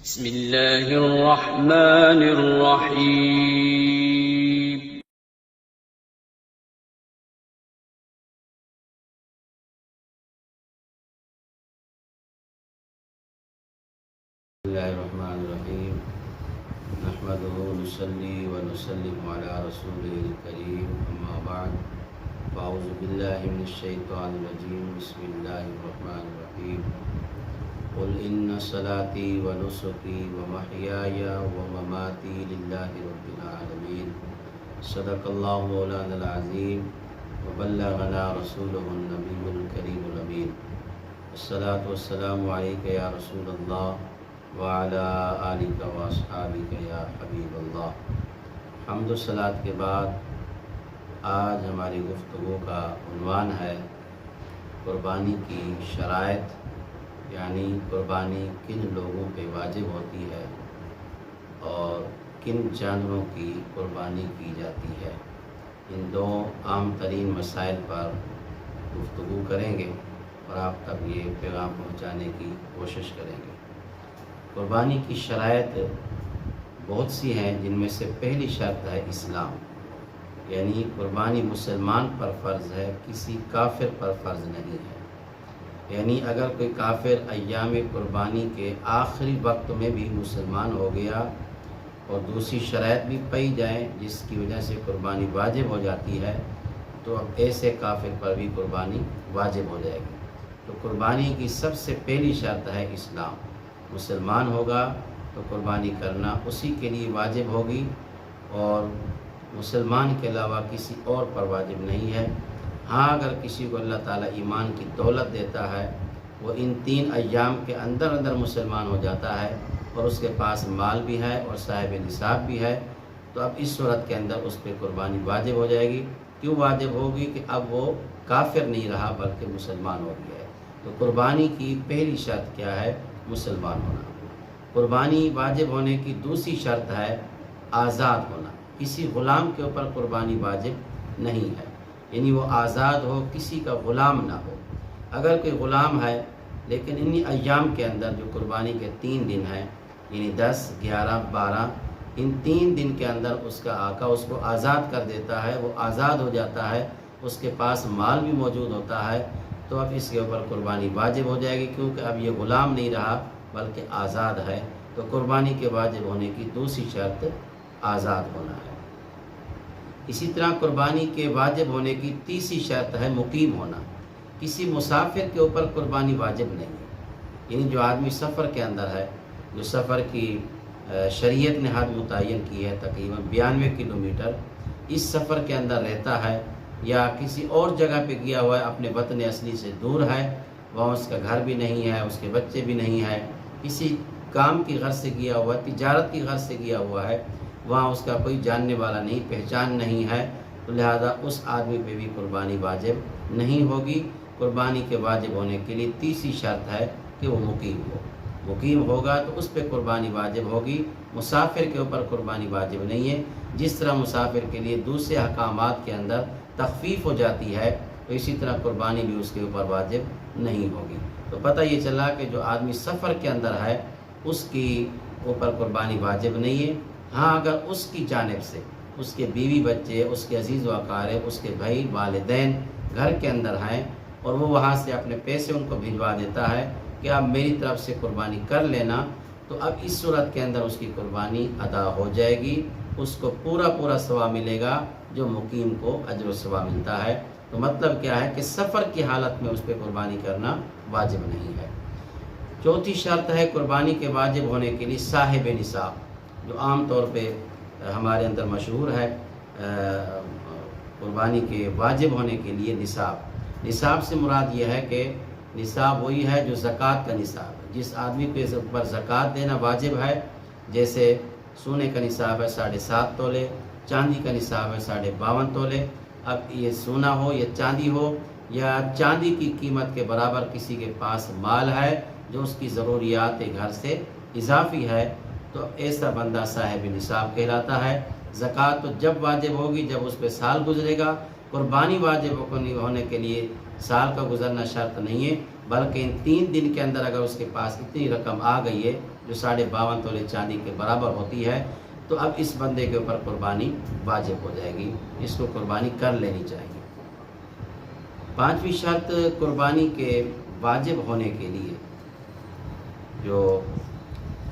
بسم اللہ الرحمن الرحیم بسم اللہ الرحمن الرحیم نحمده ونصلي ونسلم على رسوله الكريم اما بعد فاعوذ باللہ من الشیطان الرجیم بسم اللہ الرحمن الرحیم قل ان صلاتي ونسكي ومحياي ومماتي لله رب العالمين صدق اللہ مولانا العظیم وبلغنا رسوله النبی الکریم الامین الصلاۃ والسلام علیک یا رسول اللہ وعلی آلک واصحابک یا حبیب اللہ۔ حمد و صلات کے بعد آج ہماری گفتگو کا عنوان ہے قربانی کی شرائط، یعنی قربانی کن لوگوں پہ واجب ہوتی ہے اور کن جانوروں کی قربانی کی جاتی ہے۔ ان دو عام ترین مسائل پر گفتگو کریں گے اور آپ تک یہ پیغام پہنچانے کی کوشش کریں گے۔ قربانی کی شرائط بہت سی ہیں، جن میں سے پہلی شرط ہے اسلام، یعنی قربانی مسلمان پر فرض ہے، کسی کافر پر فرض نہیں ہے۔ یعنی اگر کوئی کافر ایام قربانی کے آخری وقت میں بھی مسلمان ہو گیا اور دوسری شرائط بھی پائی جائیں جس کی وجہ سے قربانی واجب ہو جاتی ہے، تو اب ایسے کافر پر بھی قربانی واجب ہو جائے گی۔ تو قربانی کی سب سے پہلی شرط ہے اسلام۔ مسلمان ہوگا تو قربانی کرنا اسی کے لیے واجب ہوگی اور مسلمان کے علاوہ کسی اور پر واجب نہیں ہے۔ ہاں، اگر کسی کو اللہ تعالیٰ ایمان کی دولت دیتا ہے، وہ ان 3 ایام کے اندر مسلمان ہو جاتا ہے اور اس کے پاس مال بھی ہے اور صاحب نصاب بھی ہے، تو اب اس صورت کے اندر اس پہ قربانی واجب ہو جائے گی۔ کیوں واجب ہوگی؟ کہ اب وہ کافر نہیں رہا بلکہ مسلمان ہو گیا ہے۔ تو قربانی کی پہلی شرط کیا ہے؟ مسلمان ہونا۔ قربانی واجب ہونے کی دوسری شرط ہے آزاد ہونا۔ کسی غلام کے اوپر قربانی واجب نہیں ہے، یعنی وہ آزاد ہو، کسی کا غلام نہ ہو۔ اگر کوئی غلام ہے لیکن انہی ایام کے اندر جو قربانی کے 3 دن ہیں، یعنی 10، 11، 12، ان 3 دن کے اندر اس کا آقا اس کو آزاد کر دیتا ہے، وہ آزاد ہو جاتا ہے، اس کے پاس مال بھی موجود ہوتا ہے، تو اب اس کے اوپر قربانی واجب ہو جائے گی، کیونکہ اب یہ غلام نہیں رہا بلکہ آزاد ہے۔ تو قربانی کے واجب ہونے کی دوسری شرط آزاد ہونا ہے۔ اسی طرح قربانی کے واجب ہونے کی تیسری شرط ہے مقیم ہونا۔ کسی مسافر کے اوپر قربانی واجب نہیں ہے، یعنی جو آدمی سفر کے اندر ہے، جو سفر کی شریعت نے حد متعین کی ہے تقریباً 92 کلومیٹر، اس سفر کے اندر رہتا ہے یا کسی اور جگہ پہ گیا ہوا ہے، اپنے وطن اصلی سے دور ہے، وہاں اس کا گھر بھی نہیں ہے، اس کے بچے بھی نہیں ہیں، کسی کام کی غرض سے گیا ہوا ہے، تجارت کی غرض سے گیا ہوا ہے، وہاں اس کا کوئی جاننے والا نہیں، پہچان نہیں ہے، تو لہذا اس آدمی پہ بھی قربانی واجب نہیں ہوگی۔ قربانی کے واجب ہونے کے لیے تیسری شرط ہے کہ وہ مقیم ہو۔ مقیم ہوگا تو اس پہ قربانی واجب ہوگی۔ مسافر کے اوپر قربانی واجب نہیں ہے۔ جس طرح مسافر کے لیے دوسرے احکامات کے اندر تخفیف ہو جاتی ہے، تو اسی طرح قربانی بھی اس کے اوپر واجب نہیں ہوگی۔ تو پتہ یہ چلا کہ جو آدمی سفر کے اندر ہے اس کی اوپر قربانی واجب نہیں ہے۔ ہاں، اگر اس کی جانب سے اس کے بیوی بچے، اس کے عزیز و اقارب، اس کے بھائی والدین گھر کے اندر ہیں اور وہ وہاں سے اپنے پیسے ان کو بھجوا دیتا ہے کہ آپ میری طرف سے قربانی کر لینا، تو اب اس صورت کے اندر اس کی قربانی ادا ہو جائے گی، اس کو پورا ثواب ملے گا جو مقیم کو اجر و ثواب ملتا ہے۔ تو مطلب کیا ہے کہ سفر کی حالت میں اس پہ قربانی کرنا واجب نہیں ہے۔ چوتھی شرط ہے قربانی کے واجب ہونے کے لیے صاحب نصاب، جو عام طور پہ ہمارے اندر مشہور ہے۔ قربانی کے واجب ہونے کے لیے نصاب سے مراد یہ ہے کہ نصاب وہی ہے جو زکوٰۃ کا نصاب ہے۔ جس آدمی کو اس پر زکوٰۃ دینا واجب ہے، جیسے سونے کا نصاب ہے 7.5 تولے، چاندی کا نصاب ہے 52.5 تولے۔ اب یہ سونا ہو یا چاندی ہو، یا چاندی کی قیمت کے برابر کسی کے پاس مال ہے جو اس کی ضروریات گھر سے اضافی ہے، تو ایسا بندہ صاحب نصاب کہلاتا ہے۔ زکوٰۃ تو جب واجب ہوگی جب اس پہ سال گزرے گا۔ قربانی واجب ہونے کے لیے سال کا گزرنا شرط نہیں ہے، بلکہ ان 3 دن کے اندر اگر اس کے پاس اتنی رقم آ گئی ہے جو 52.5 تولے چاندی کے برابر ہوتی ہے، تو اب اس بندے کے اوپر قربانی واجب ہو جائے گی، اس کو قربانی کر لینی چاہیے۔ 5ویں شرط قربانی کے واجب ہونے کے لیے، جو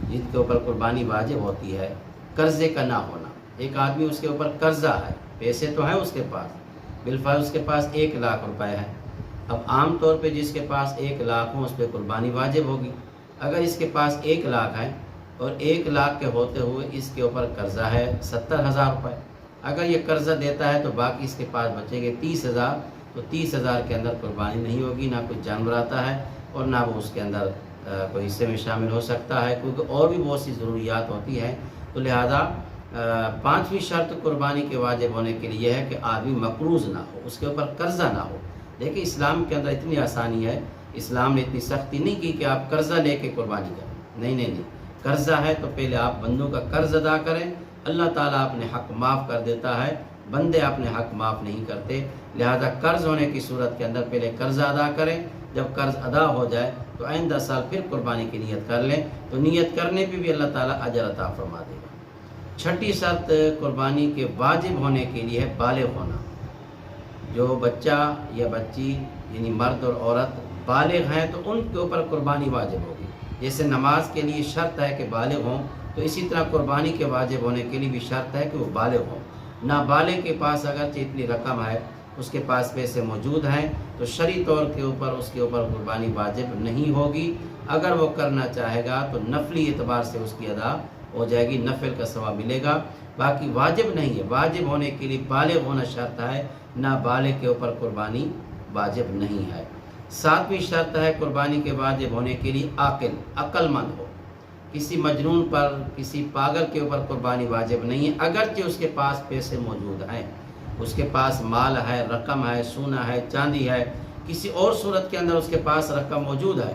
جن کے اوپر قربانی واجب ہوتی ہے، قرضے کا نہ ہونا۔ ایک آدمی اس کے اوپر قرضہ ہے، پیسے تو ہیں اس کے پاس، بالفرض اس کے پاس 1 لاکھ روپے ہے۔ اب عام طور پہ جس کے پاس 1 لاکھ ہوں اس پہ قربانی واجب ہوگی۔ اگر اس کے پاس 1 لاکھ ہے اور 1 لاکھ کے ہوتے ہوئے اس کے اوپر قرضہ ہے 70,000 روپے، اگر یہ قرضہ دیتا ہے تو باقی اس کے پاس بچیں گے 30,000، تو 30,000 کے اندر قربانی نہیں ہوگی، نہ کوئی جانور آتا ہے اور نہ وہ اس کے اندر کوئی حصے میں شامل ہو سکتا ہے، کیونکہ اور بھی بہت سی ضروریات ہوتی ہیں۔ تو لہذا 5ویں شرط قربانی کے واجب ہونے کے لیے ہے کہ آدمی مقروض نہ ہو، اس کے اوپر قرضہ نہ ہو۔ دیکھیں اسلام کے اندر اتنی آسانی ہے، اسلام نے اتنی سختی نہیں کی کہ آپ قرضہ لے کے قربانی کریں، نہیں، قرضہ ہے تو پہلے آپ بندوں کا قرض ادا کریں، اللہ تعالیٰ اپنے حق معاف کر دیتا ہے، بندے اپنے حق معاف نہیں کرتے۔ لہذا قرض ہونے کی صورت کے اندر پہلے قرضہ ادا کریں، جب قرض ادا ہو جائے تو آئندہ سال پھر قربانی کی نیت کر لیں، تو نیت کرنے پہ بھی اللہ تعالیٰ اجر عطا فرما دے گا۔ 6ٹھی شرط قربانی کے واجب ہونے کے لیے ہے بالغ ہونا۔ جو بچہ یا بچی یعنی مرد اور عورت بالغ ہیں تو ان کے اوپر قربانی واجب ہوگی۔ جیسے نماز کے لیے شرط ہے کہ بالغ ہوں، تو اسی طرح قربانی کے واجب ہونے کے لیے بھی شرط ہے کہ وہ بالغ ہوں۔ نابالغ کے پاس اگرچہ اتنی رقم ہے، اس کے پاس پیسے موجود ہیں، تو شرعی طور کے اوپر اس کے اوپر قربانی واجب نہیں ہوگی۔ اگر وہ کرنا چاہے گا تو نفلی اعتبار سے اس کی ادا ہو جائے گی، نفل کا ثواب ملے گا، باقی واجب نہیں ہے۔ واجب ہونے کے لیے بالغ ہونا شرط ہے، نابالغ کے اوپر قربانی واجب نہیں ہے۔ 7ویں شرط ہے قربانی کے واجب ہونے کے لیے عقل مند ہو۔ کسی مجنون پر، کسی پاگل کے اوپر قربانی واجب نہیں ہے، اگرچہ اس کے پاس پیسے موجود ہیں، اس کے پاس مال ہے، رقم ہے، سونا ہے، چاندی ہے، کسی اور صورت کے اندر اس کے پاس رقم موجود ہے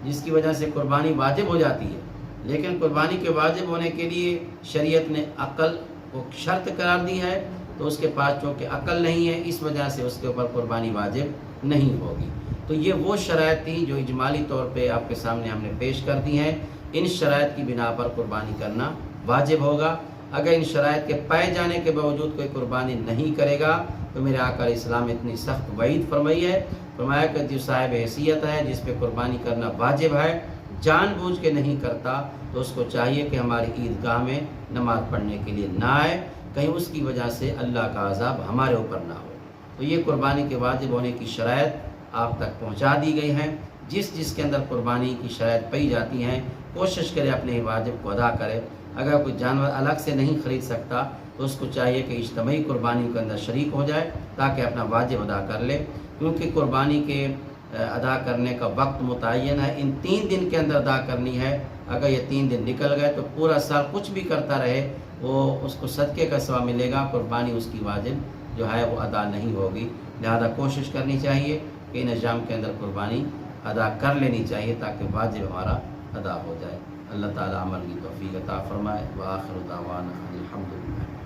جس کی وجہ سے قربانی واجب ہو جاتی ہے، لیکن قربانی کے واجب ہونے کے لیے شریعت نے عقل کو شرط قرار دی ہے، تو اس کے پاس چونکہ عقل نہیں ہے، اس وجہ سے اس کے اوپر قربانی واجب نہیں ہوگی۔ تو یہ وہ شرائط تھیں جو اجمالی طور پہ آپ کے سامنے ہم نے پیش کر دی ہیں۔ ان شرائط کی بنا پر قربانی کرنا واجب ہوگا۔ اگر ان شرائط کے پائے جانے کے باوجود کوئی قربانی نہیں کرے گا تو میرے آقا علیہ السلام اتنی سخت وعید فرمائی ہے، فرمایا کہ جو صاحب حیثیت ہے، جس پہ قربانی کرنا واجب ہے، جان بوجھ کے نہیں کرتا تو اس کو چاہیے کہ ہماری عیدگاہ میں نماز پڑھنے کے لیے نہ آئے، کہیں اس کی وجہ سے اللہ کا عذاب ہمارے اوپر نہ ہو۔ تو یہ قربانی کے واجب ہونے کی شرائط آپ تک پہنچا دی گئی ہیں۔ جس کے اندر قربانی کی شرائط پائی جاتی ہیں، کوشش کرے اپنے واجب کو ادا کرے۔ اگر کوئی جانور الگ سے نہیں خرید سکتا تو اس کو چاہیے کہ اجتماعی قربانی کے اندر شریک ہو جائے تاکہ اپنا واجب ادا کر لے، کیونکہ قربانی کے ادا کرنے کا وقت متعین ہے، ان 3 دن کے اندر ادا کرنی ہے۔ اگر یہ 3 دن نکل گئے تو پورا سال کچھ بھی کرتا رہے وہ اس کو صدقے کا ثواب ملے گا، قربانی اس کی واجب جو ہے وہ ادا نہیں ہوگی۔ لہذا کوشش کرنی چاہیے کہ ان ایام کے اندر قربانی ادا کر لینی چاہیے تاکہ واجب ہمارا ادا ہو جائے۔ اللہ تعالیٰ عمل کی توفیق عطا فرمائے۔ وآخر دعوانا الحمدللہ۔